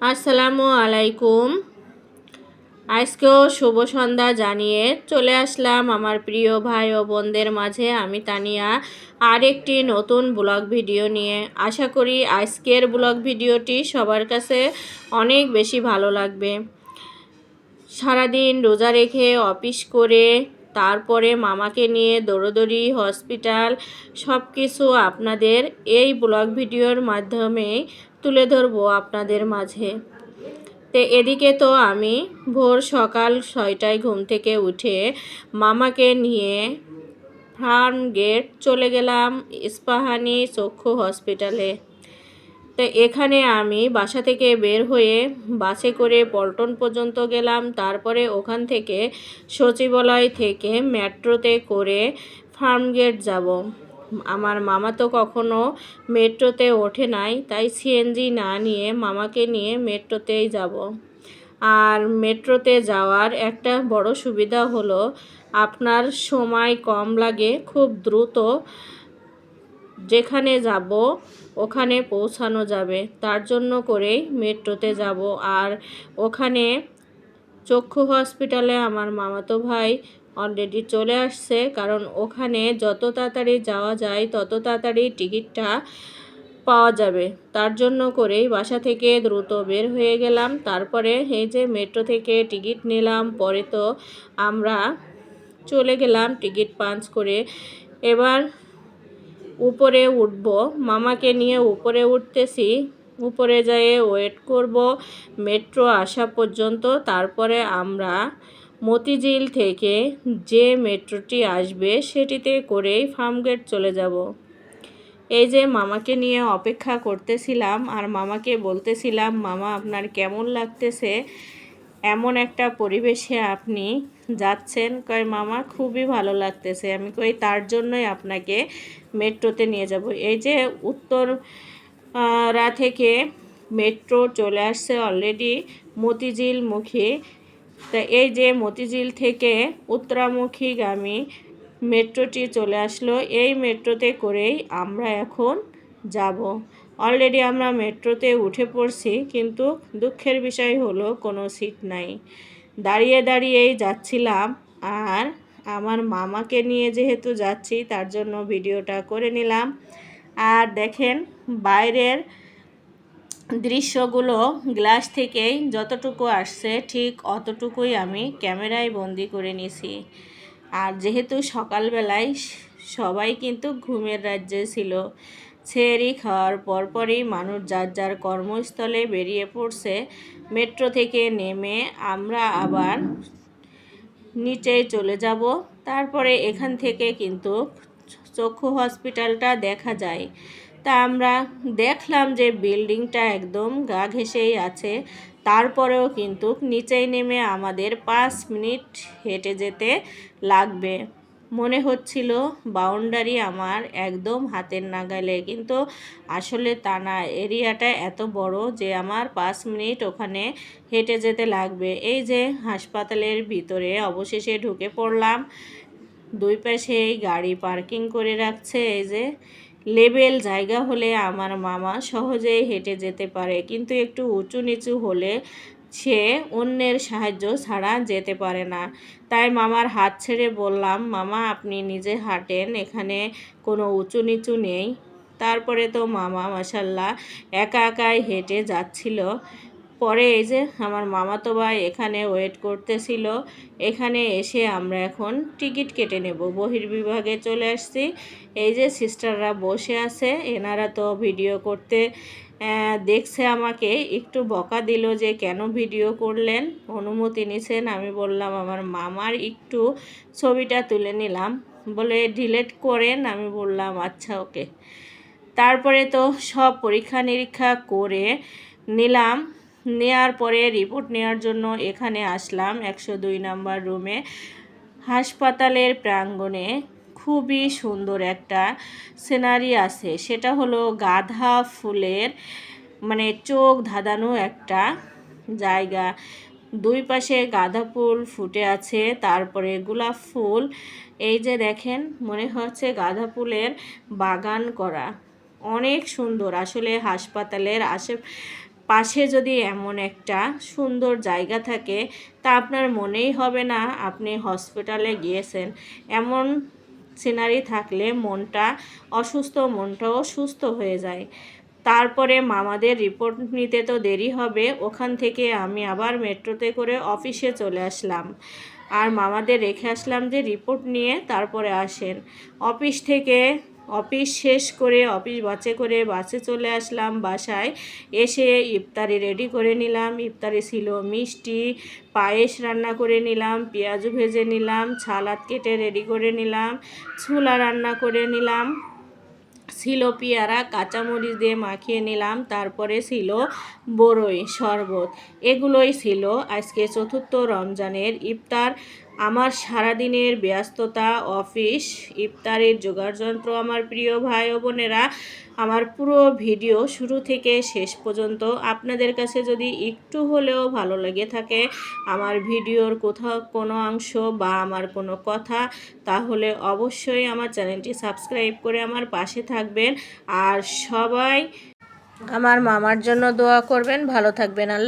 আসসালামু আলাইকুম। আজকেও শুভ সন্ধ্যা জানিয়ে চলে আসলাম আমার প্রিয় ভাই ও বোনদের মাঝে। আমি তানিয়া আরেকটি নতুন ব্লগ ভিডিও নিয়ে। আশা করি আজকের ব্লগ ভিডিওটি সবার কাছে অনেক বেশি ভালো লাগবে। সারাদিন রোজা রেখে অফিস করে তারপরে মামাকে নিয়ে দৌড়দৌড়ি হসপিটাল সব কিছু আপনাদের এই ব্লগ ভিডিওর মাধ্যমে তুলে ধরবো আপনাদের মাঝে। তো এদিকে তো আমি ভোর সকাল 6টায় ঘুম থেকে উঠে মামাকে নিয়ে ফার্ম গেট চলে গেলাম ইস্পাহানি চক্ষু হসপিটালে। তো এখানে আমি বাসা থেকে বের হয়ে বাসে করে পল্টন পর্যন্ত গেলাম, তারপরে ওখান থেকে সচিবালয় থেকে মেট্রোতে করে ফার্ম গেট যাব। আমার মামা তো কখনো মেট্রোতে ওঠে নাই, তাই সিএনজি না নিয়ে মামাকে নিয়ে মেট্রোতেই যাব। আর মেট্রোতে যাওয়ার একটা বড় সুবিধা হলো আপনার সময় কম লাগে, খুব দ্রুত যেখানে যাব ওখানে পৌঁছানো যাবে, তার জন্য করেই মেট্রোতে যাব। আর ওখানে চক্ষু হসপিটালে আমার মামাতো ভাই অলরেডি চলে আসছে, কারণ ওখানে যত তাড়াতাড়ি যাওয়া যায় তত তাড়াতাড়ি টিকিটটা পাওয়া যাবে। তার জন্য করেই বাসা থেকে দ্রুত বের হয়ে গেলাম। তারপরে এই যে মেট্রো থেকে টিকিট নিলাম, পরে তো আমরা চলে গেলাম টিকিট পাঞ্চ করে। এবার উপরে উঠব, মামাকে নিয়ে উপরে উঠতেছি। উপরে যেয়ে ওয়েট করব মেট্রো আসা পর্যন্ত। তারপরে আমরা মতিঝিল থেকে যে মেট্রোটি আসবে সেটিতে করেই ফার্মগেট চলে যাব। এই যে মামাকে নিয়ে অপেক্ষা করতেছিলাম আর মামাকে বলতেছিলাম, মামা আপনার কেমন লাগতেছে, এমন একটা পরিবেশে আপনি যাচ্ছেন? কয় মামা খুবই ভালো লাগতেছে। আমি কই তার জন্যই আপনাকে মেট্রোতে নিয়ে যাব। এই যে উত্তরা থেকে মেট্রো চলে আসছে অলরেডি মতিঝিলমুখী। তা এই যে মতিঝিল থেকে উত্তরামুখীগামী মেট্রোটি চলে আসলো। এই মেট্রোতে করেই আমরা এখন যাব। অলরেডি আমরা মেট্রোতে উঠে পড়ছি, কিন্তু দুঃখের বিষয় হলো কোনো সিট নাই। দাঁড়িয়ে দাঁড়িয়েই যাচ্ছিলাম। আর আমার মামাকে নিয়ে যেহেতু যাচ্ছি তার জন্য ভিডিওটা করে নিলাম। আর দেখেন বাইরের দৃশ্যগুলো গ্লাস থেকেই যতটুকু আসছে ঠিক অতটুকুই আমি ক্যামেরায় বন্দি করে নিছি। আর যেহেতু সকালবেলায় সবাই কিন্তু ঘুমের রাজ্যে ছিল, সেহরি খাওয়ার পরপরই মানুষ যার যার কর্মস্থলে বেরিয়ে পড়ছে। মেট্রো থেকে নেমে আমরা আবার নিচে চলে যাব। তারপরে এখান থেকে কিন্তু চক্ষু হসপিটালটা দেখা যায়। তা আমরা দেখলাম যে বিল্ডিংটা একদম গা ঘেঁষেই আছে। তারপরেও কিন্তু নিচেই নেমে আমাদের 5 মিনিট হেঁটে যেতে লাগবে। মনে হচ্ছিল বাউন্ডারি আমার একদম হাতের নাগালে, কিন্তু আসলে তা না। এরিয়াটা এত বড় যে আমার 5 মিনিট ওখানে হেঁটে যেতে লাগবে। এই যে হাসপাতালের ভিতরে অবশেষে ঢুকে পড়লাম। দুই পাশেই গাড়ি পার্কিং করে রাখছে। এই যে লেবেল জায়গা হলে আমার মামা সহজেই হেঁটে যেতে পারে, কিন্তু একটু উঁচু নিচু হলে সে অন্যের সাহায্য ছাড়া যেতে পারে না। তাই মামার হাত ছেড়ে বললাম, মামা আপনি নিজে হাঁটেন, এখানে কোনো উঁচু নিচু নেই। তারপরে তো মামা মাশাল্লাহ একা একাই হেঁটে যাচ্ছিল। পরে এই যে আমার মামাতো ভাই এখানে ওয়েট করতেছিল। এখানে এসে আমরা এখন টিকিট কেটে নেব। বহির্বিভাগে চলে আসছি। এই যে সিস্টাররা বসে আছে, এনারা তো ভিডিও করতে দেখছে আমাকে, একটু বকা দিল যে কেন ভিডিও করলেন, অনুমতি নিছেন। আমি বললাম আমার মামার একটু ছবিটা তুলে নিলাম, বলে ডিলিট করেন। আমি বললাম আচ্ছা ওকে। তারপরে তো সব পরীক্ষা নিরীক্ষা করে নিলাম। নেয়ার পরে রিপোর্ট নেওয়ার জন্য এখানে আসলাম 102 নম্বর রুমে। হাসপাতালের প্রাঙ্গণে খুবই সুন্দর একটা সিনারি আছে, সেটা হলো গাঁদা ফুলের মানে চোখ ধাঁধানো একটা জায়গা। দুই পাশে গাঁদা ফুল ফুটে আছে, তারপরে গোলাপ ফুল। এই যে দেখেন মনে হচ্ছে গাঁদা ফুলের বাগান করা, অনেক সুন্দর। আসলে হাসপাতালের পাশে যদি এমন একটা সুন্দর জায়গা থাকে তা আপনার মনেই হবে না আপনি হসপিটালে গিয়েছেন। এমন সিনারি থাকলে মনটাও সুস্থ হয়ে যায়। তারপরে মামাদের রিপোর্ট নিতে তো দেরি হবে, ওখান থেকে আমি আবার মেট্রোতে করে অফিসে চলে আসলাম। আর মামাদের রেখে আসলাম যে রিপোর্ট নিয়ে তারপরে আসেন। অফিস শেষ করে বাসে চলে আসলাম বাসায়। এসে ইফতারি রেডি করে নিলাম। ইফতারি ছিল মিষ্টি, পায়েস রান্না করে নিলাম, পেঁয়াজ ভেজে নিলাম, সালাদ কেটে রেডি করে নিলাম, ছোলা রান্না করে নিলাম, ছিল পেয়ারা কাঁচামরিচ দিয়ে মাখিয়ে নিলাম, তারপরে ছিল বড়ই শরবত। এগুলোই ছিল আজকে চতুর্থ রমজানের ইফতার। আমার সারাদিনের ব্যস্ততা, অফিস, ইফতারের জোগাড়যন্ত্র। আমার প্রিয় ভাই ও বোনেরা, আমার পুরো ভিডিও শুরু থেকে শেষ পর্যন্ত আপনাদের কাছে যদি একটু হলেও ভালো লেগে থাকে আমার ভিডিওর কোথাও কোনো অংশ বা আমার কোনো কথা, তাহলে অবশ্যই আমার চ্যানেলটি সাবস্ক্রাইব করে আমার পাশে থাকবেন। আর সবাই আমার মামার জন্য দোয়া করবেন। ভালো থাকবেন। আল্লাহ।